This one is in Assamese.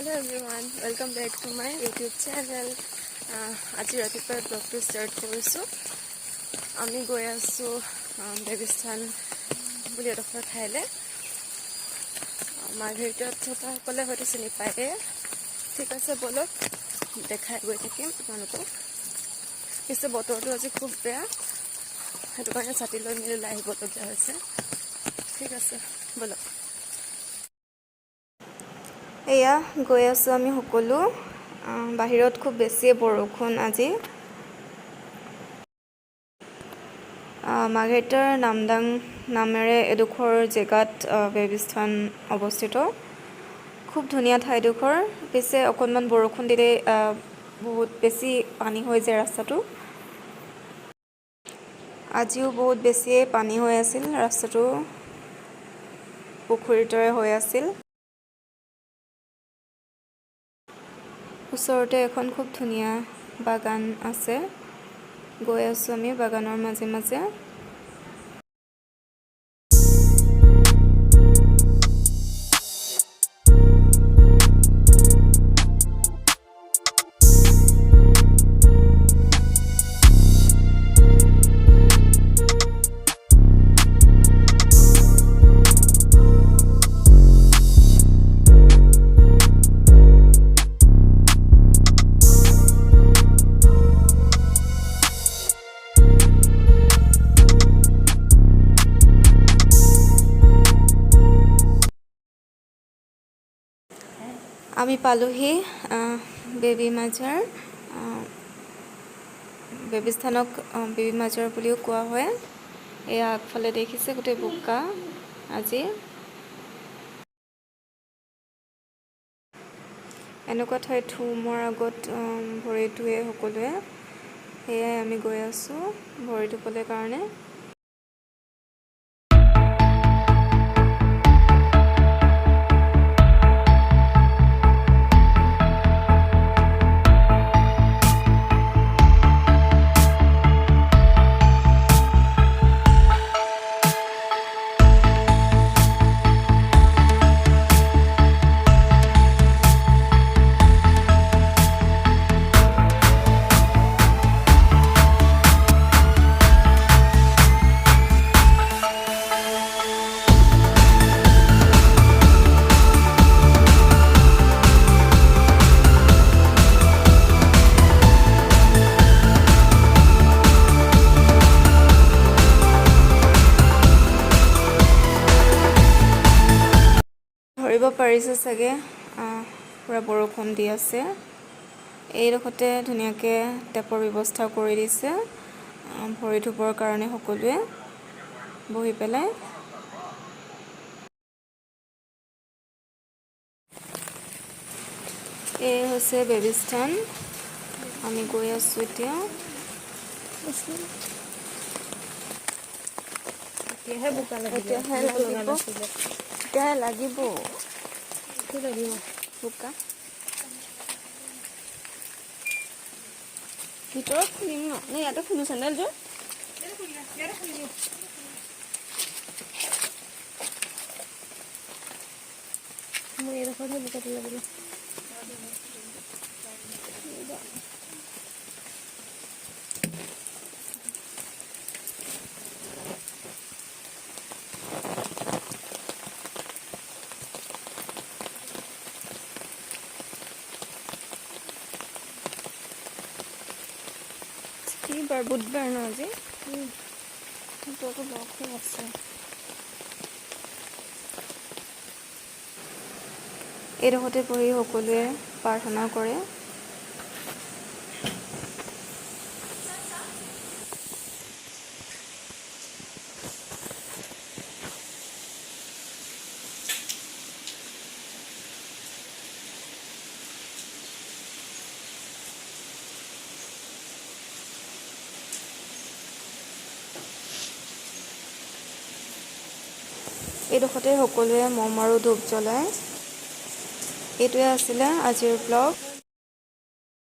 Hello everyone, welcome back to my YouTube channel. আজি ৰাতিপুৱা ব্লগটো ষ্টাৰ্ট কৰিছোঁ। আমি গৈ আছোঁ দেৱীস্থান বুলি এডোখৰ ঠাইলৈ। মাৰ্ঘেৰিটাত থকাসকলে হয়তো চিনি পায়ে। ঠিক আছে, বলক দেখাই গৈ থাকিম আপোনালোকক। পিছে বতৰটো আজি খুব বেয়া, সেইটো কাৰণে ছাতি লৈ মেলি ওলাই আহিবলগীয়া হৈছে। ঠিক আছে, বলক। এয়া গৈ আছোঁ আমি সকলো। বাহিৰত খুব বেছিয়ে বৰষুণ আজি। মাৰ্ঘেৰিটাৰ নামদাং নামেৰে এডোখৰ জেগাত দেৱীস্থান অৱস্থিত। খুব ধুনীয়া ঠাইডোখৰ। পিছে অকণমান বৰষুণ দিলেই বহুত বেছি পানী হৈ যায় ৰাস্তাটো। আজিও বহুত বেছিয়ে পানী হৈ আছিল, ৰাস্তাটো পুখুৰীৰ দৰে হৈ আছিল। ওচৰতে এখন খুব ধুনীয়া বাগান আছে। গৈ আছোঁ আমি বাগানৰ মাজে মাজে। আমি পালোহি বেবী মাজাৰ। বেবীস্থানক বেবী মাজাৰ বুলিও কোৱা হয়। এয়া আগফালে দেখিছে গোটেই বোকা আজি। এনেকুৱা ঠাইত ধুমুহাৰ আগত ভৰি ধুৱে সকলোৱে। সেয়াই আমি গৈ আছোঁ ভৰি ধুবলৈ কাৰণে। ধৰিব পাৰিছে চাগে, পূৰা বৰষুণ দি আছে। এইডোখৰতে ধুনীয়াকৈ টেপৰ ব্যৱস্থা কৰি দিছে ভৰি ধুবৰ কাৰণে সকলোৱে বহি পেলাই। এই হৈছে বেবীস্থান। আমি গৈ আছোঁ এতিয়া। এতিয়াহে লাগিব বোকা। ভিতৰত খুলিম ন, নে ইয়াতে খুলো চেণ্ডেলযোৰ? মই এইডোখৰতহে বোকাটো লাগিব। কি বাৰ? বুধবাৰ ন আজি? সেইটো আকৌ বৰষুণ আছে। এইডোখৰতে বহি সকলোৱে প্ৰাৰ্থনা কৰে। এইডোখৰতে সকলোৱে মম আৰু ধূপ জ্বলায়। এইটোৱে আছিলে আজিৰ ব্লগ।